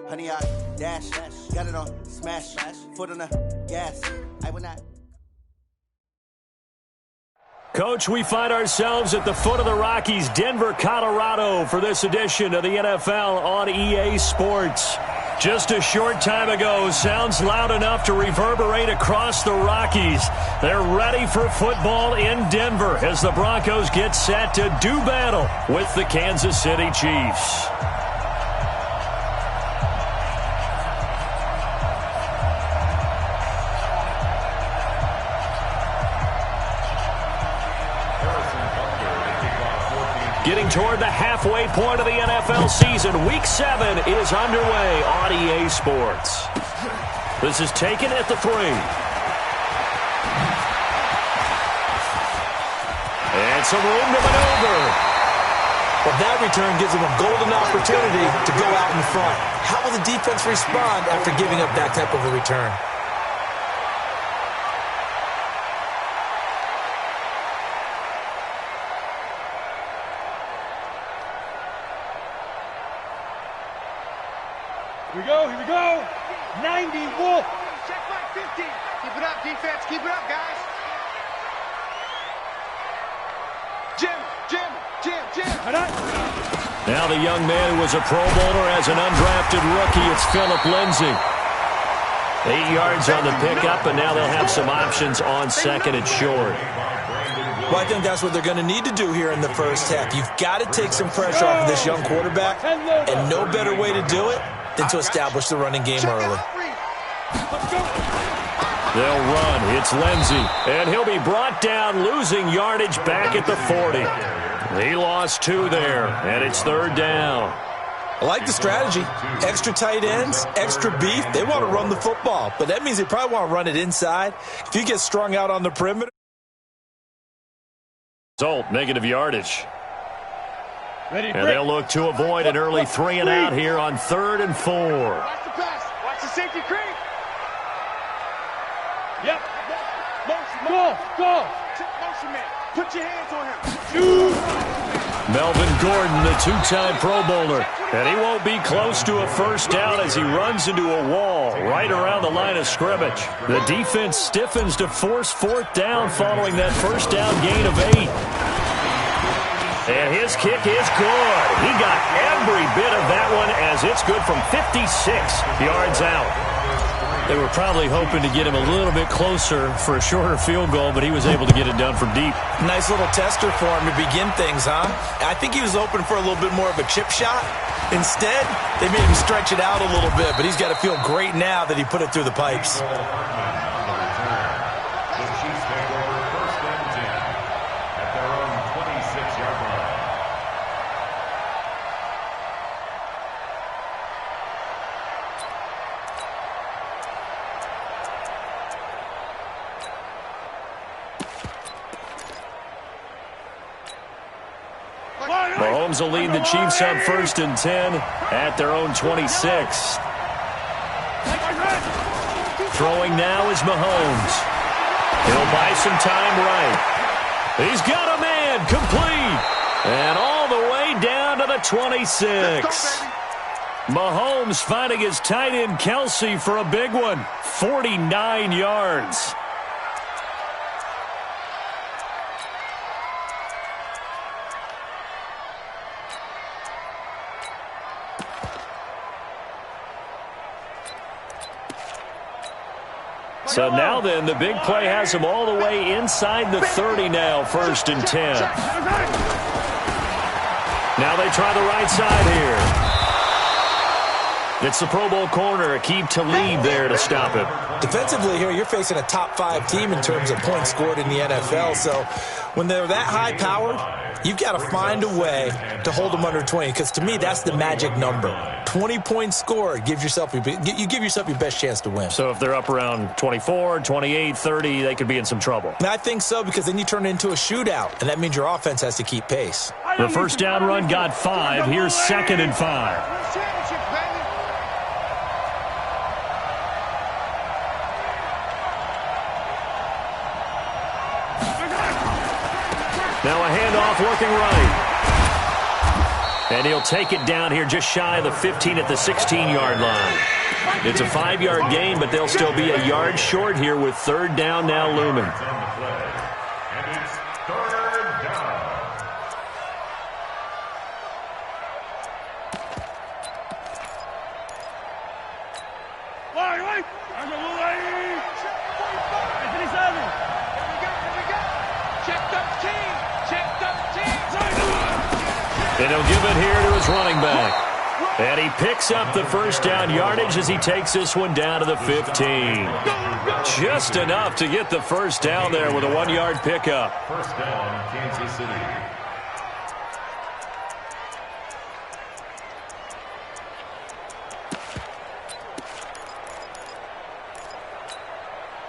Honey, I dash, got it on smash, foot on the gas. I will not. Coach, we find ourselves at the foot of the Rockies, Denver, Colorado, for this edition of the NFL on EA Sports. Just a short time ago, sounds loud enough to reverberate across the Rockies. They're ready for football in Denver as the Broncos get set to do battle with the Kansas City Chiefs. Getting toward the halfway point of the NFL season, Week 7 is underway on EA Sports. This is taken at the 3. And some room to maneuver. Well, that return gives them a golden opportunity to go out in front. How will the defense respond after giving up that type of a return? Here we go. 90 Wolf. Check my 50. Keep it up, defense. Keep it up, guys. Jim. Now the young man who was a Pro Bowler as an undrafted rookie, it's Phillip Lindsay. 8 yards on the pickup, and now they'll have some options on second and short. Well, I think that's what they're going to need to do here in the first half. You've got to take some pressure off of this young quarterback, and no better way to do it than to establish the running game early. They'll run. It's Lindsay, and he'll be brought down, losing yardage back at the 40. He lost 2 there, and it's third down. I like the strategy. Extra tight ends, extra beef. They want to run the football, but that means they probably want to run it inside. If you get strung out on the perimeter. Result, negative yardage. And they'll look to avoid an early 3 and out here on 3rd and 4. Watch the pass. Watch the safety creep. Yep. Motion. Go. Motion man. Put your hands on him. Melvin Gordon, the 2-time Pro Bowler. And he won't be close to a first down as he runs into a wall right around the line of scrimmage. The defense stiffens to force 4th down following that first down gain of 8. And his kick is good. He got every bit of that one as it's good from 56 yards out. They were probably hoping to get him a little bit closer for a shorter field goal, but he was able to get it done from deep. Nice little tester for him to begin things, huh? I think he was hoping for a little bit more of a chip shot. Instead, they made him stretch it out a little bit, but he's got to feel great now that he put it through the pipes. Mahomes will lead the Chiefs on 1st and 10 at their own 26. Throwing now is Mahomes. He'll buy some time right. He's got a man complete. And all the way down to the 26. Mahomes finding his tight end Kelsey for a big one. 49 yards. So now then, the big play has him all the way inside the 30 now, 1st and 10. Now they try the right side here. It's the Pro Bowl corner, Aqib Talib there to stop him. Defensively here, you're facing a top 5 team in terms of points scored in the NFL. So when they're that high-powered, you've got to find a way to hold them under 20, because to me, that's the magic number. 20 points scored, you give yourself your best chance to win. So if they're up around 24, 28, 30, they could be in some trouble. And I think so, because then you turn it into a shootout, and that means your offense has to keep pace. The first down run got 5. Here's 2nd and 5. Now a handoff looking right. And he'll take it down here just shy of the 15 at the 16-yard line. It's a 5-yard gain, but they'll still be a yard short here with third down now looming. And it's third down. And he'll give it here to his running back. And he picks up the first down yardage as he takes this one down to the 15. Just enough to get the first down there with a 1-yard pickup. First down, Kansas City.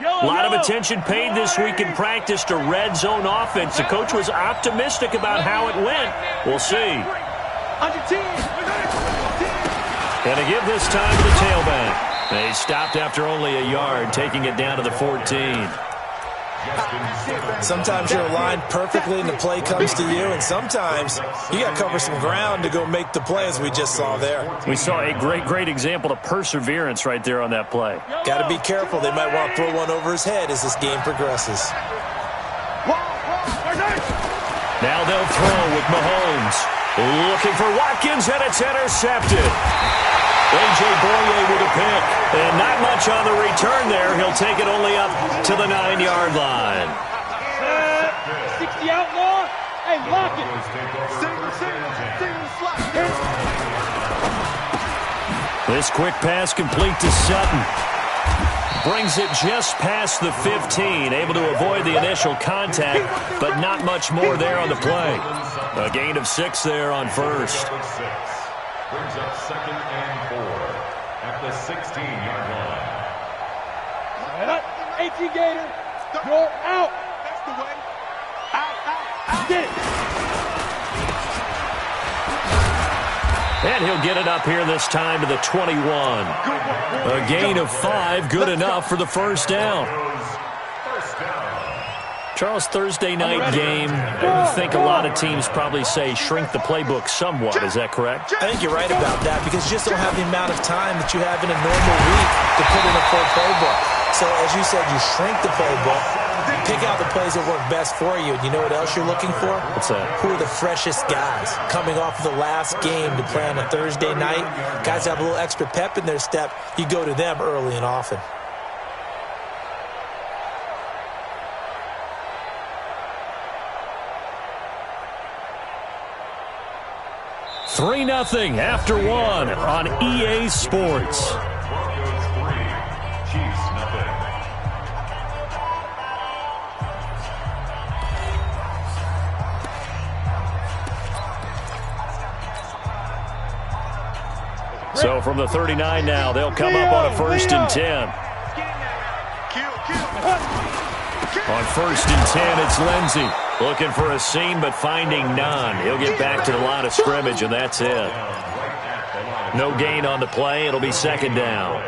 A lot of attention paid this week in practice to red zone offense. The coach was optimistic about how it went. We'll see. And a give this time to the tailback. They stopped after only a yard, taking it down to the 14. Sometimes you're aligned perfectly and the play comes to you, and sometimes you got to cover some ground to go make the play, as we just saw there. We saw a great example of perseverance right there on that play. Got to be careful. They might want to throw one over his head as this game progresses. Now they'll throw with Mahomes. Looking for Watkins, and it's intercepted. A.J. Boye with a pick. And not much on the return there. He'll take it only up to the 9-yard line. 60 outlaw. Hey, lock it. This quick pass complete to Sutton. Brings it just past the 15. Able to avoid the initial contact, but not much more there on the play. A gain of 6 there on first. Brings up 2nd and 4 at the 16-yard line. 18 Gator. You're out. That's the way. Out. Get it. And he'll get it up here this time to the 21. A gain of 5, good enough for the first down. Charles, Thursday night game, I think a lot of teams probably say shrink the playbook somewhat. Is that correct? I think you're right about that because you just don't have the amount of time that you have in a normal week to put in a full playbook. So, as you said, you shrink the playbook, pick out the plays that work best for you. And you know what else you're looking for? What's that? Who are the freshest guys coming off of the last game to play on a Thursday night? Guys have a little extra pep in their step. You go to them early and often. 3-0 after 1 on EA Sports. Broncos 3, Chiefs 0. So from the 39 now, they'll come up on a 1st and 10. On 1st and 10, it's Lindsey. Looking for a seam, but finding none. He'll get back to the line of scrimmage, and that's it. No gain on the play. It'll be 2nd down.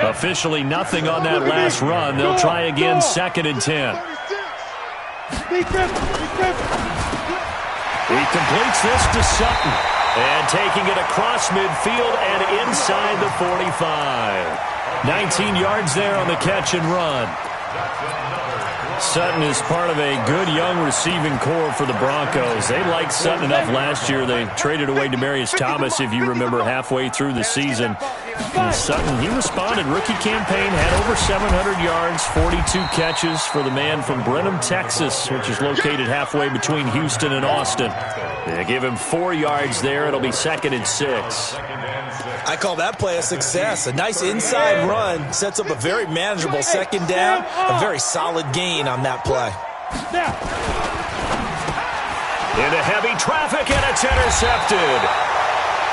Officially nothing on that last run. They'll try again, 2nd and 10. He completes this to Sutton. And taking it across midfield and inside the 45. 19 yards there on the catch and run. Sutton is part of a good young receiving core for the Broncos. They liked Sutton enough last year. They traded away Demaryius Thomas, if you remember, halfway through the season. And Sutton, he responded. Rookie campaign, had over 700 yards, 42 catches for the man from Brenham, Texas, which is located halfway between Houston and Austin. They give him 4 yards there. It'll be 2nd and 6. I call that play a success. A nice inside run sets up a very manageable 2nd down. A very solid gain on that play. Into heavy traffic, and it's intercepted.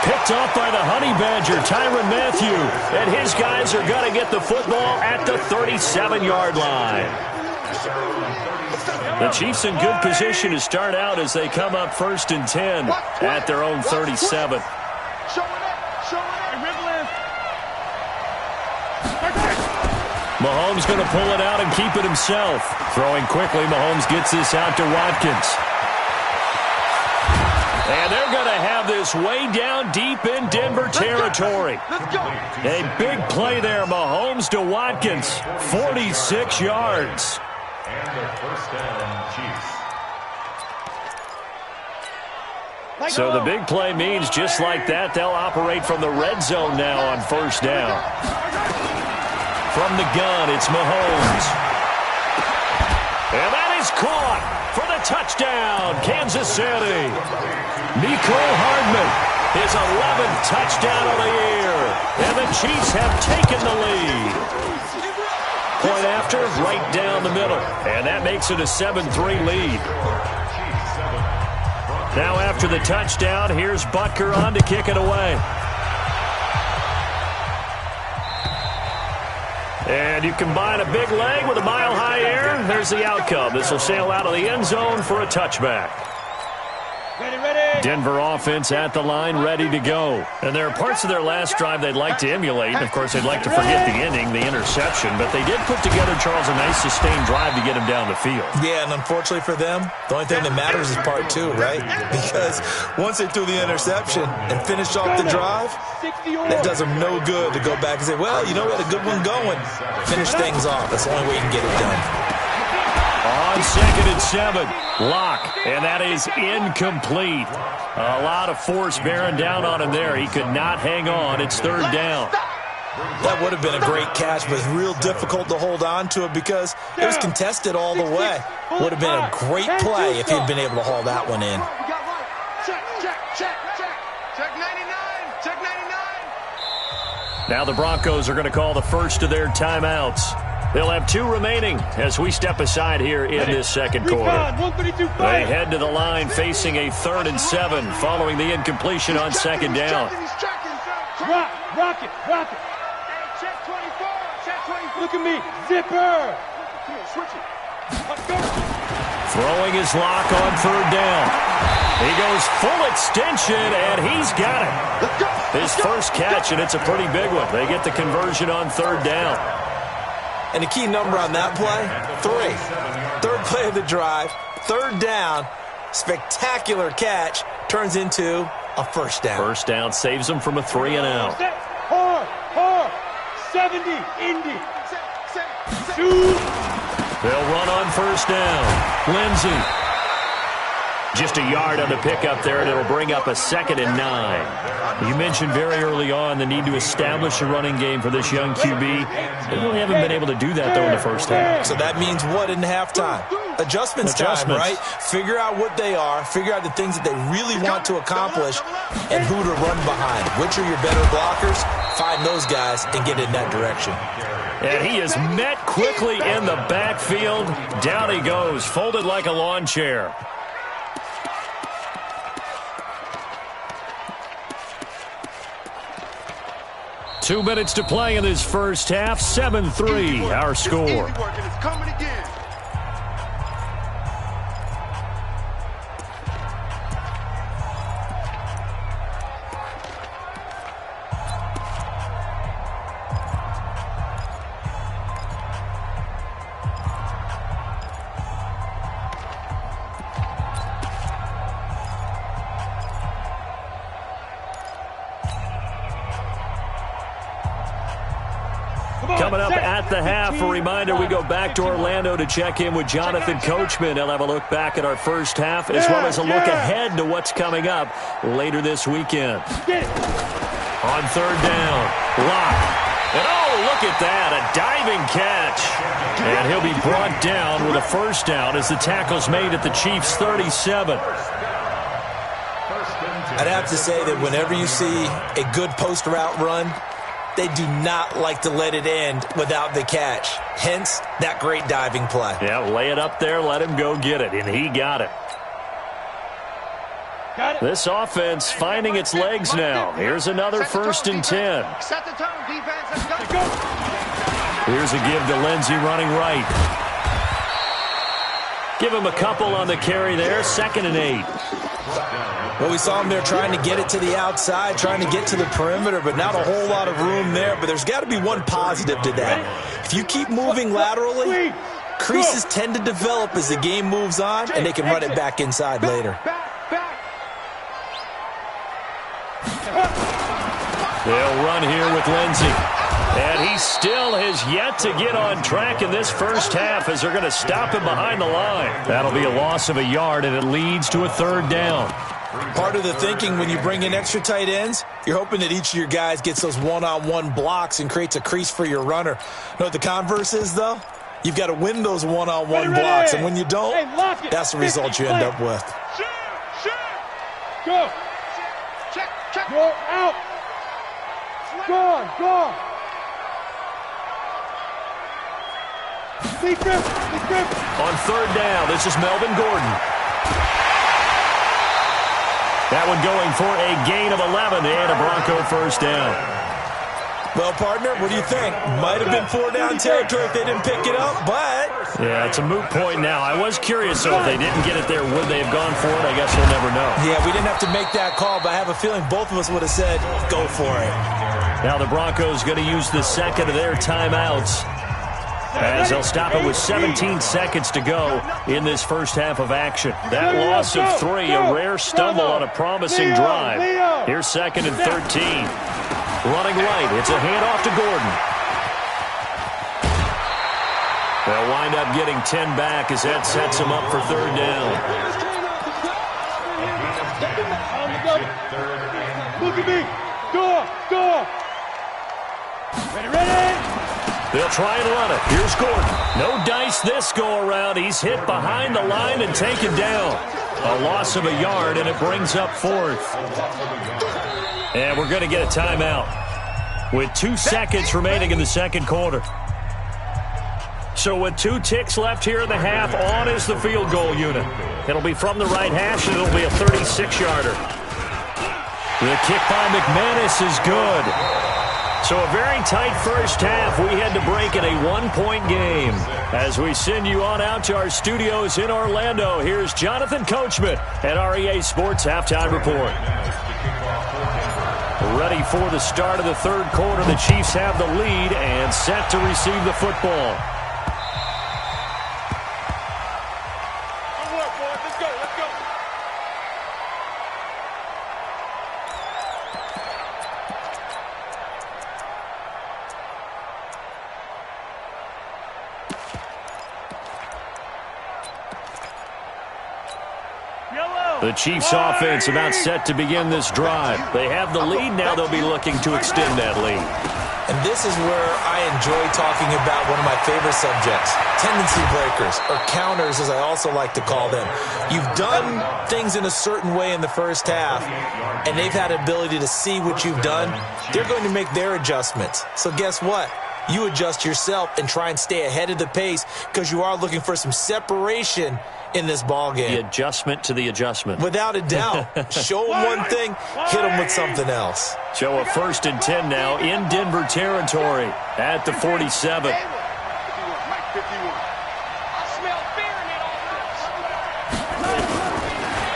Picked off by the Honey Badger, Tyrann Mathieu. And his guys are going to get the football at the 37-yard line. The Chiefs in good position to start out as they come up 1st and 10 at their own 37. Mahomes going to pull it out and keep it himself. Throwing quickly, Mahomes gets this out to Watkins. And they're going to have this way down deep in Denver territory. A big play there, Mahomes to Watkins. 46 yards. And the first down, Chiefs. So the big play means just like that, they'll operate from the red zone now on first down. From the gun, it's Mahomes. And that is caught for the touchdown, Kansas City. Mecole Hardman, his 11th touchdown of the year. And the Chiefs have taken the lead. Point after, right down the middle. And that makes it a 7-3 lead. Now after the touchdown, here's Butker on to kick it away. And you combine a big leg with a mile-high air, there's the outcome. This will sail out of the end zone for a touchback. Denver offense at the line, ready to go. And there are parts of their last drive they'd like to emulate. Of course, they'd like to forget the ending, the interception. But they did put together, Charles, a nice sustained drive to get him down the field. Yeah, and unfortunately for them, the only thing that matters is part two, right? Because once they threw the interception and finished off the drive, that does them no good to go back and say, well, you know, we had a good one going. Finish things off. That's the only way you can get it done. On 2nd and 7, Locke, and that is incomplete. A lot of force bearing down on him there. He could not hang on. It's 3rd down. That would have been a great catch, but real difficult to hold on to it because it was contested all the way. Would have been a great play if he had been able to haul that one in. Check 99. Check 99. Now the Broncos are going to call the first of their timeouts. They'll have 2 remaining as we step aside here in this second quarter. They head to the line facing a 3rd and 7 following the incompletion on 2nd down. Rock it. Hey, check 24. Check 24. Look at me. Zipper. Come on, switch it. Let's go. Throwing his lock on 3rd down. He goes full extension, and he's got it. His first catch, and it's a pretty big one. They get the conversion on 3rd down. And the key number on that play, 3. 3rd play of the drive, 3rd down, spectacular catch, turns into a first down. First down saves them from a 3-and-out. Hard. 70, Indy. Shoot. They'll run on first down. Lindsey. Just a yard on the pickup there, and it'll bring up a 2nd and 9. You mentioned very early on the need to establish a running game for this young QB. They really haven't been able to do that, though, in the first half. So that means what in halftime? Adjustments time, right? Figure out what they are, figure out the things that they really want to accomplish, and who to run behind. Which are your better blockers? Find those guys and get in that direction. And he is met quickly in the backfield. Down he goes, folded like a lawn chair. Two minutes to play in this first half. 7-3, our score. It's coming again. Coming up at the half, a reminder, we go back to Orlando to check in with Jonathan Coachman. He'll have a look back at our first half as well as a look ahead to what's coming up later this weekend. On 3rd down, Locke. And oh, look at that, a diving catch. And he'll be brought down with a first down as the tackle's made at the Chiefs' 37. I'd have to say that whenever you see a good post route run, they do not like to let it end without the catch. Hence, that great diving play. Yeah, lay it up there, let him go get it, and he got it. This offense finding its legs now. Here's another 1st and 10. Set the tone, defense. Let's go. Here's a give to Lindsey running right. Give him a couple on the carry there. 2nd and 8. Well, we saw him there trying to get it to the outside, trying to get to the perimeter, but not a whole lot of room there. but there's got to be one positive to that. If you keep moving laterally, creases tend to develop as the game moves on, and they can run it back inside later. They'll run here with Lindsey. And he still has yet to get on track in this first half as they're going to stop him behind the line. That'll be a loss of a yard, and it leads to a third down. Part of the thinking when you bring in extra tight ends, you're hoping that each of your guys gets those one-on-one blocks and creates a crease for your runner. You know what the converse is, though? You've got to win those one-on-one blocks, and when you don't, that's the result you end up with. Go. Check. Go out. Go. Deep grip. On third down, this is Melvin Gordon. That one going for a gain of 11 and a Bronco first down. Well, partner, what do you think? Might have been 4-down territory if they didn't pick it up, but... Yeah, it's a moot point now. I was curious, though, if they didn't get it there, would they have gone for it? I guess we'll never know. Yeah, we didn't have to make that call, but I have a feeling both of us would have said, go for it. Now the Broncos going to use the second of their timeouts, as they'll stop it with 17 seconds to go in this first half of action. That loss of 3, a rare stumble on a promising drive. Here's 2nd and 13. Running right, it's a handoff to Gordon. They'll wind up getting 10 back as that sets them up for third down. Look at me. Go. Ready. They'll try and run it. Here's Gordon. No dice this go-around. He's hit behind the line and taken down. A loss of a yard, and it brings up 4th. And we're going to get a timeout with 2 seconds remaining in the second quarter. So with 2 ticks left here in the half, on is the field goal unit. It'll be from the right hash, and it'll be a 36-yarder. The kick by McManus is good. So a very tight first half. We had to break in a 1-point game. As we send you on out to our studios in Orlando, here's Jonathan Coachman at REA Sports Halftime Report. Ready for the start of the third quarter. The Chiefs have the lead and set to receive the football. The Chiefs offense about set to begin this drive. They have the lead now. They'll be looking to extend that lead. And this is where I enjoy talking about one of my favorite subjects, tendency breakers, or counters as I also like to call them. You've done things in a certain way in the first half, and they've had the ability to see what you've done. They're going to make their adjustments. So guess what? You adjust yourself and try and stay ahead of the pace because you are looking for some separation in this ball game. The adjustment to the adjustment. Without a doubt. Show them one thing, hit them with something else. So a 1st and 10 now in Denver territory at the 47.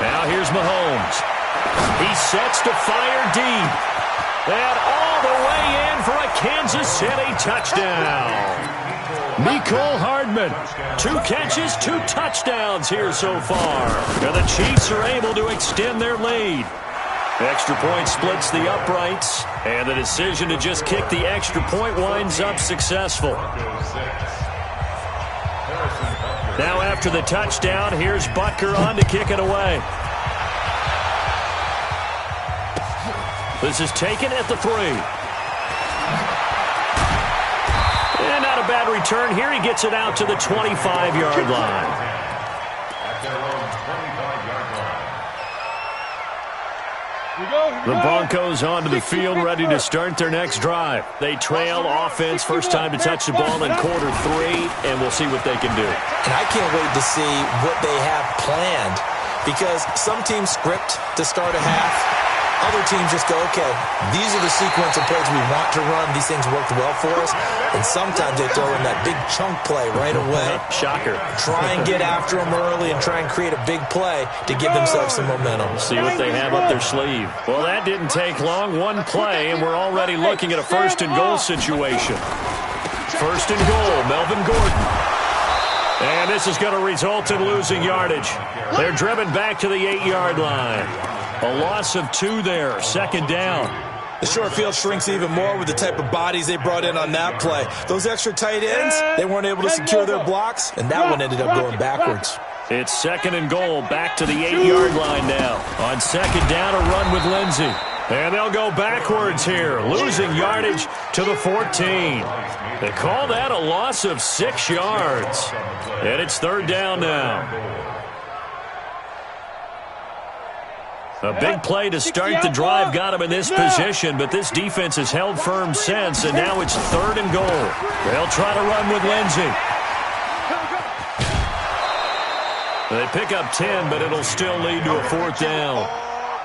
Now here's Mahomes. He sets to fire deep. And all the way in for a Kansas City touchdown. Mecole Hardman, 2 catches, 2 touchdowns here so far. And the Chiefs are able to extend their lead. Extra point splits the uprights, and the decision to just kick the extra point winds up successful. Now after the touchdown, here's Butker on to kick it away. This is taken at the 3. And not a bad return here. He gets it out to the 25-yard line. The Broncos onto the field, ready to start their next drive. They trail offense, first time to touch the ball in quarter 3, and we'll see what they can do. And I can't wait to see what they have planned, because some teams script to start a half, Other teams just go, okay, these are the sequence of plays we want to run. These things worked well for us. And sometimes they throw in that big chunk play right away. Shocker. Try and get after them early and try and create a big play to give themselves some momentum. See what they have up their sleeve. Well, that didn't take long. One play, and we're already looking at a first-and-goal situation. First and goal, Melvin Gordon. And this is going to result in losing yardage. They're driven back to the 8-yard line. A loss of 2 there, second down. The short field shrinks even more with the type of bodies they brought in on that play. Those extra tight ends, they weren't able to secure their blocks, and that one ended up going backwards. It's second and goal, back to the 8-yard line now. On second down, a run with Lindsey. And they'll go backwards here, losing yardage to the 14. They call that a loss of 6 yards. And it's third down now. A big play to start the drive got him in this position, but this defense has held firm since, and now it's third and goal. They'll try to run with Lindsey. They pick up 10, but it'll still lead to a fourth down.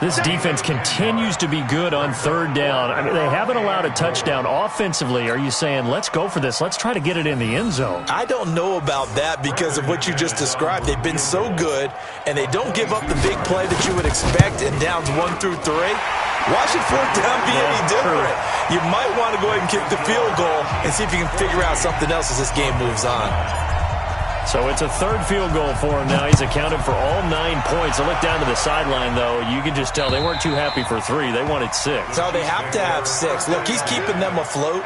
This defense continues to be good on third down. I mean, they haven't allowed a touchdown offensively. Are you saying, let's go for this, let's try to get it in the end zone? I don't know about that because of what you just described. They've been so good, and they don't give up the big play that you would expect in downs 1 through 3. Why should fourth down be any different? You might want to go ahead and kick the field goal and see if you can figure out something else as this game moves on. So it's a third field goal for him now. He's accounted for all 9 points. I look down to the sideline, though. You can just tell they weren't too happy for 3. They wanted 6. No, they have to have 6. Look, he's keeping them afloat,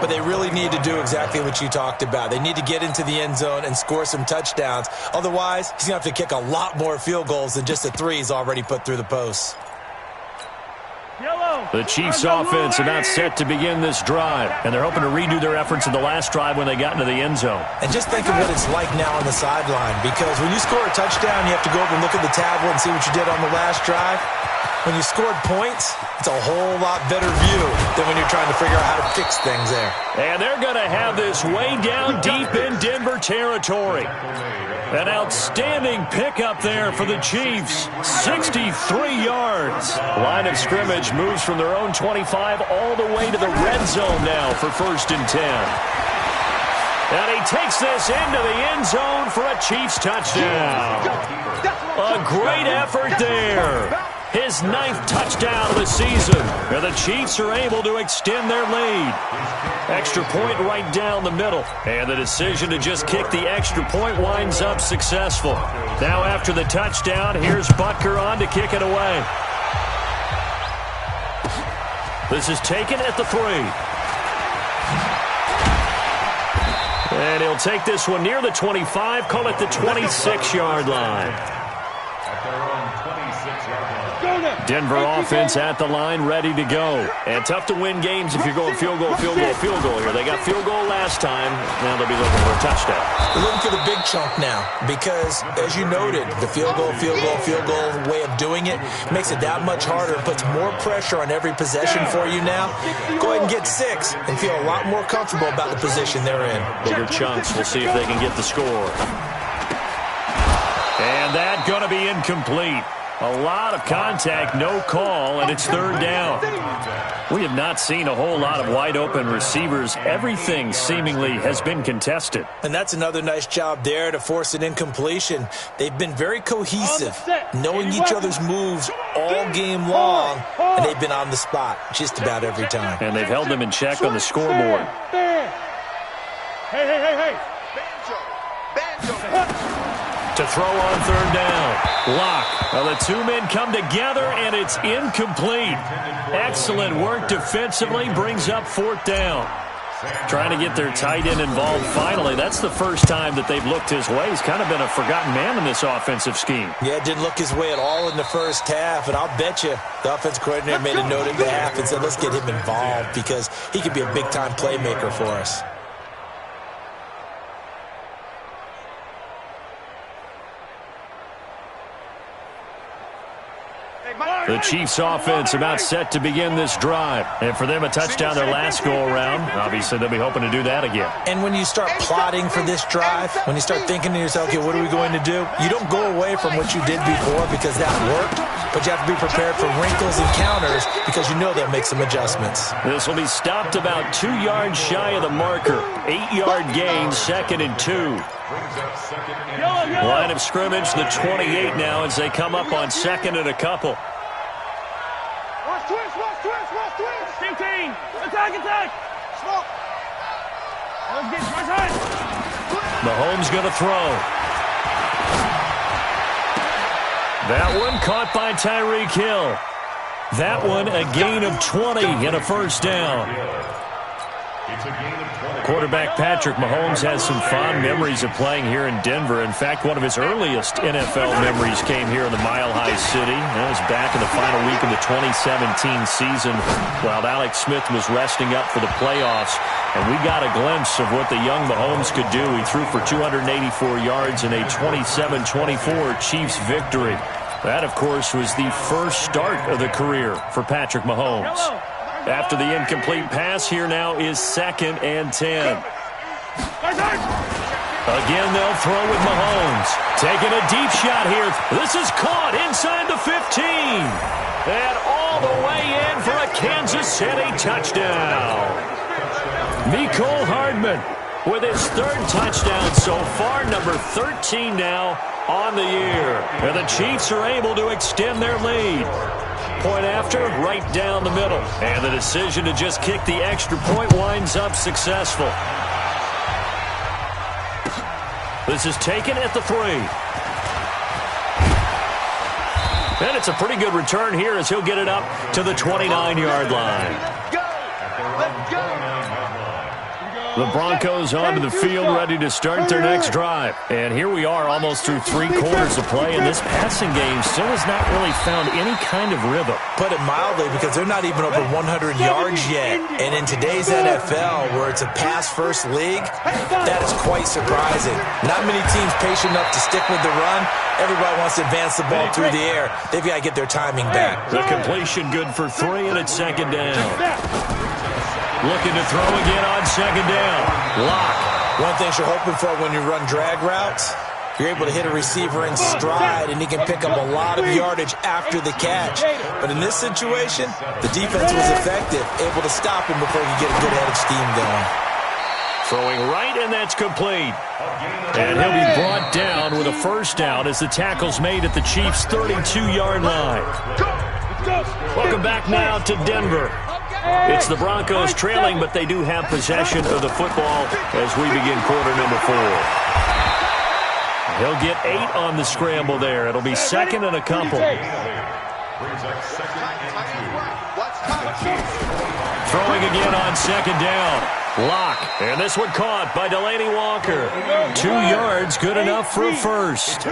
but they really need to do exactly what you talked about. They need to get into the end zone and score some touchdowns. Otherwise, he's going to have to kick a lot more field goals than just the 3 he's already put through the posts. The Chiefs' offense are not set to begin this drive, and they're hoping to redo their efforts in the last drive when they got into the end zone. And just think of what it's like now on the sideline, because when you score a touchdown, you have to go over and look at the tablet and see what you did on the last drive. When you scored points, it's a whole lot better view than when you're trying to figure out how to fix things there. And they're going to have this way down deep in Denver territory. An outstanding pickup there for the Chiefs. 63 yards. Line of scrimmage moves from their own 25 all the way to the red zone now for first and 10. And he takes this into the end zone for a Chiefs touchdown. A great effort there. His 9th touchdown of the season. And the Chiefs are able to extend their lead. Extra point right down the middle. And the decision to just kick the extra point winds up successful. Now after the touchdown, here's Butker on to kick it away. This is taken at the 3. And he'll take this one near the 25, call it the 26-yard line. Denver offense at the line, ready to go. And tough to win games if you're going field goal, field goal, field goal here. They got field goal last time. Now they'll be looking for a touchdown. They're looking for the big chunk now because, as you noted, the field goal way of doing it makes it that much harder. It puts more pressure on every possession for you now. Go ahead and get 6 and feel a lot more comfortable about the position they're in. Bigger chunks. We'll see if they can get the score. And that's going to be incomplete. A lot of contact, no call, and it's third down. We have not seen a whole lot of wide-open receivers. Everything seemingly has been contested. And that's another nice job there to force an incompletion. They've been very cohesive, knowing each other's moves all game long, and they've been on the spot just about every time. And they've held them in check on the scoreboard. Hey. To throw on third down. Lock. Well, the 2 men come together, and it's incomplete. Excellent work defensively. Brings up fourth down. Trying to get their tight end involved finally. That's the first time that they've looked his way. He's kind of been a forgotten man in this offensive scheme. Yeah, it didn't look his way at all in the first half, and I'll bet you the offense coordinator made a note at the half and said, let's get him involved because he could be a big-time playmaker for us. The Chiefs offense about set to begin this drive. And for them, a touchdown their last go-around. Obviously, they'll be hoping to do that again. And when you start plotting for this drive, when you start thinking to yourself, okay, what are we going to do? You don't go away from what you did before because that worked, but you have to be prepared for wrinkles and counters because you know they'll make some adjustments. This will be stopped about 2 yards shy of the marker. 8-yard gain, 2nd and 2. Line of scrimmage, the 28 now as they come up on 2nd and a couple. Watch twist. 15. Attack. Smoke. Mahomes going to throw. That one caught by Tyreek Hill. That one a gain of 20 and a first down. Quarterback Patrick Mahomes has some fond memories of playing here in Denver. In fact, one of his earliest NFL memories came here in the Mile High City. That was back in the final week of the 2017 season while Alex Smith was resting up for the playoffs. And we got a glimpse of what the young Mahomes could do. He threw for 284 yards in a 27-24 Chiefs victory. That, of course, was the first start of the career for Patrick Mahomes. After the incomplete pass, here now is 2nd and 10. Again, they'll throw with Mahomes. Taking a deep shot here. This is caught inside the 15. And all the way in for a Kansas City touchdown. Mecole Hardman with his 3rd touchdown so far, number 13 now on the year. And the Chiefs are able to extend their lead. Point after, right down the middle. And the decision to just kick the extra point winds up successful. This is taken at the 3. And it's a pretty good return here as he'll get it up to the 29-yard line. Let's go. The Broncos onto the field, ready to start their next drive. And here we are almost through 3 quarters of play, and this passing game still has not really found any kind of rhythm. Put it mildly, because they're not even over 100 yards yet. And in today's NFL, where it's a pass-first league, that is quite surprising. Not many teams patient enough to stick with the run. Everybody wants to advance the ball through the air. They've got to get their timing back. The completion good for 3, and it's 2nd down. Looking to throw again on 2nd down. Lock. One thing you're hoping for when you run drag routes, you're able to hit a receiver in stride, and he can pick up a lot of yardage after the catch. But in this situation, the defense was effective, able to stop him before he get a good head of steam going. Throwing right, and that's complete. And he'll be brought down with a first down as the tackle's made at the Chiefs' 32-yard line. Welcome back now to Denver. It's the Broncos trailing, but they do have possession of the football as we begin quarter number 4. He'll get 8 on the scramble there. It'll be 2nd and a couple. Throwing again on 2nd down. Lock. And this one caught by Delaney Walker. 2 yards, good enough for a first.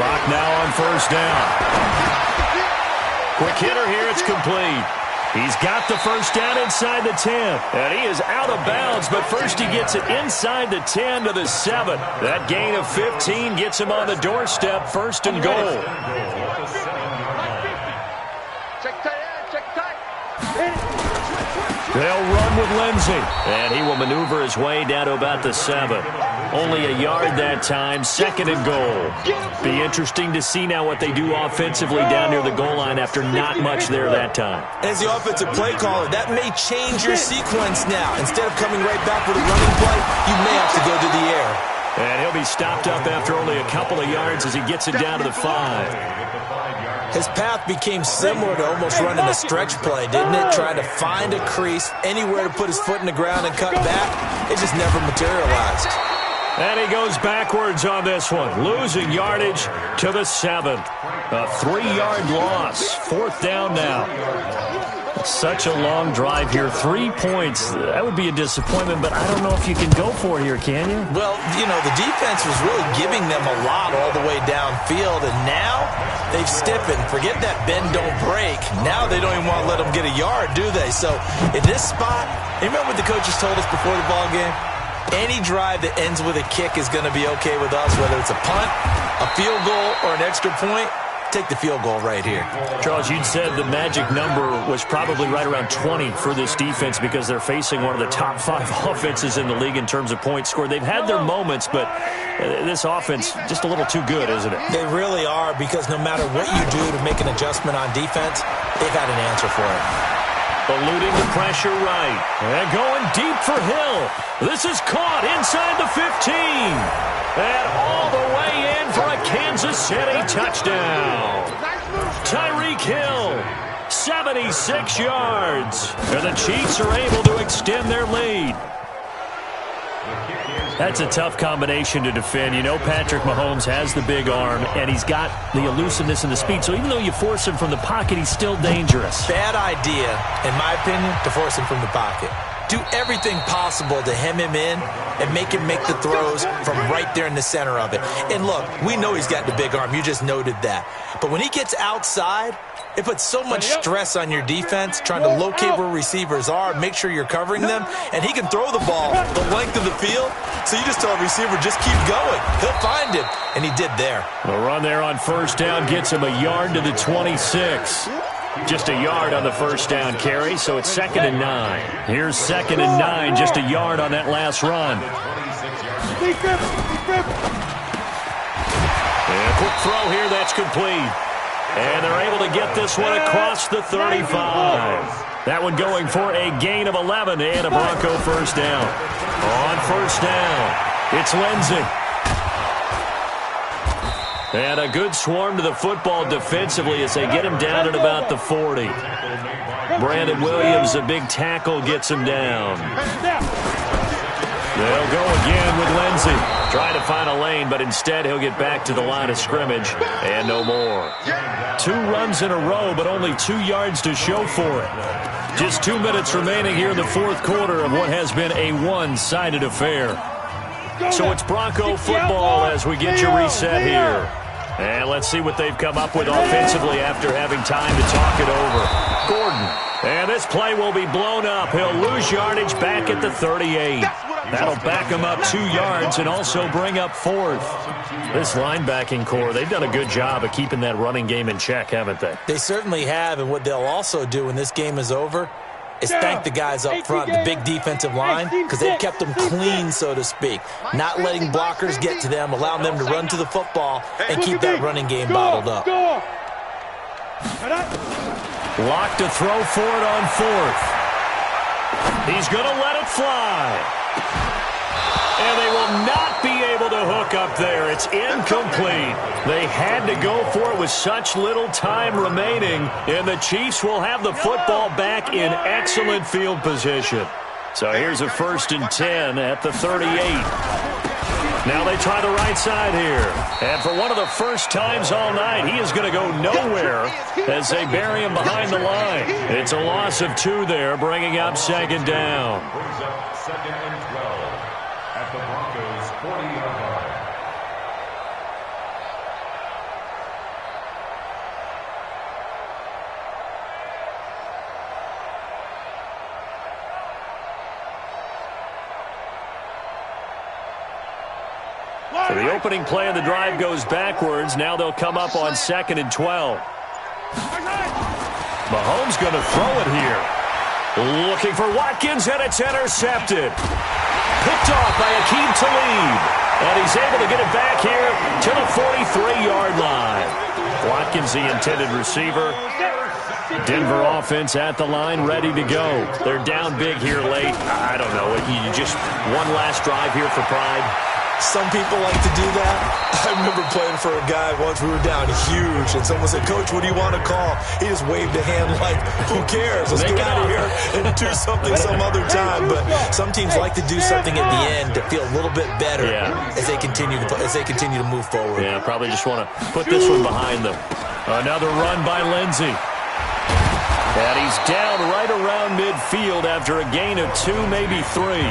Lock now on first down. Quick hitter here, it's complete. He's got the first down inside the 10. And he is out of bounds, but first he gets it inside the 10 to the 7. That gain of 15 gets him on the doorstep, 1st and goal. They'll run with Lindsey. And he will maneuver his way down to about the 7. Only a yard that time, 2nd and goal. Be interesting to see now what they do offensively down near the goal line after not much there that time. As the offensive play caller, that may change your sequence now. Instead of coming right back with a running play, you may have to go to the air. And he'll be stopped up after only a couple of yards as he gets it down to the 5. His path became similar to almost running a stretch play, didn't it? Trying to find a crease, anywhere to put his foot in the ground and cut back. It just never materialized. And he goes backwards on this one, losing yardage to the 7. A 3-yard loss, 4th down now. Such a long drive here, 3 points. That would be a disappointment, but I don't know if you can go for it here, can you? Well, you know, the defense was really giving them a lot all the way downfield, and now they've stiffened. Forget that bend, don't break. Now they don't even want to let them get a yard, do they? So in this spot, you remember what the coaches told us before the ball game? Any drive that ends with a kick is going to be okay with us, whether it's a punt, a field goal, or an extra point. Take the field goal right here. Charles, you'd said the magic number was probably right around 20 for this defense because they're facing one of the top 5 offenses in the league in terms of points scored. They've had their moments, but this offense just a little too good, isn't it? They really are, because no matter what you do to make an adjustment on defense, they've had an answer for it. Eluding the pressure right. And going deep for Hill. This is caught inside the 15. And all the way in for a Kansas City touchdown. Tyreek Hill, 76 yards. And the Chiefs are able to extend their lead. That's a tough combination to defend. You know Patrick Mahomes has the big arm, and he's got the elusiveness and the speed. So even though you force him from the pocket, he's still dangerous. Bad idea, in my opinion, to force him from the pocket. Do everything possible to hem him in and make him make the throws from right there in the center of it. And look, we know he's got the big arm. You just noted that. But when he gets outside, it puts so much stress on your defense trying to locate where receivers are, make sure you're covering them, and he can throw the ball the length of the field. So you just tell a receiver, just keep going. He'll find him, and he did there. The run there on first down gets him a yard to the 26. Just a yard on the first down carry, so it's 2nd and 9. Here's 2nd and 9, just a yard on that last run. And a quick throw here, that's complete. And they're able to get this one across the 35. That one going for a gain of 11 and a Bronco first down. On first down, it's Lindsey. And a good swarm to the football defensively as they get him down at about the 40. Brandon Williams, a big tackle, gets him down. They'll go again with Lindsey. Trying to find a lane, but instead he'll get back to the line of scrimmage and no more. 2 runs in a row, but only 2 yards to show for it. Just 2 minutes remaining here in the fourth quarter of what has been a one-sided affair. So it's Bronco football as we get your reset here. And let's see what they've come up with offensively after having time to talk it over. Gordon. And this play will be blown up. He'll lose yardage back at the 38. That'll back him up 2 yards and also bring up 4th. This linebacking core, they've done a good job of keeping that running game in check, haven't they? They certainly have, and what they'll also do when this game is over is thank the guys up front, the big defensive line, because they've kept them clean, so to speak. Not letting blockers get to them, allowing them to run to the football and keep that running game bottled up. Locked to throw for it on 4th. He's going to let it fly. And they will not be able to hook up there. It's incomplete. They had to go for it with such little time remaining, and the Chiefs will have the football back in excellent field position. So here's a 1st and 10 at the 38. Now they try the right side here. And for one of the first times all night, he is going to go nowhere as they bury him behind the line. It's a loss of 2 there, bringing up 2nd down. Brings up 2nd and 12 at the Broncos' 40-yard line. So the opening play of the drive goes backwards. Now they'll come up on 2nd and 12. Mahomes going to throw it here. Looking for Watkins, and it's intercepted. Picked off by Akeem Talib. And he's able to get it back here to the 43-yard line. Watkins, the intended receiver. Denver offense at the line, ready to go. They're down big here late. I don't know. You just one last drive here for pride. Some people like to do that. I remember playing for a guy once. We were down huge, and someone said, "Coach, what do you want to call?" He just waved a hand like, "Who cares? Let's get out of here and do something some other time." But some teams like to do something at the end to feel a little bit better as they continue to move forward. Yeah, probably just want to put this one behind them. Another run by Lindsey. And he's down right around midfield after a gain of 2, maybe 3.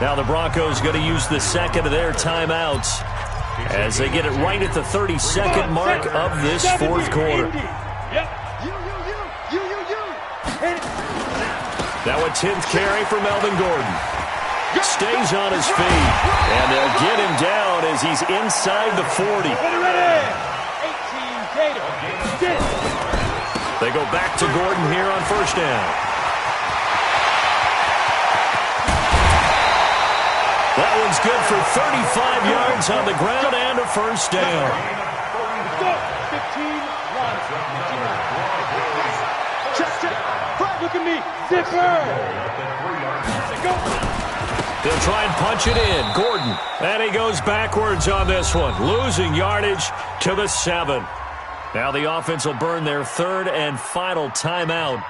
Now the Broncos going to use the second of their timeouts as they get it right at the 32nd mark of this fourth quarter. Now a 10th carry for Melvin Gordon. stays on his feet. And they'll get him down as he's inside the 40. Ready. 18 Gator. Sit. They go back to Gordon here on first down. That one's good for 35 yards on the ground and a first down. Go. 15-1. Check. Flag, look at me. Zipper. Go. They'll try and punch it in. Gordon. And he goes backwards on this one, losing yardage to the 7. Now the offense will burn their third and final timeout.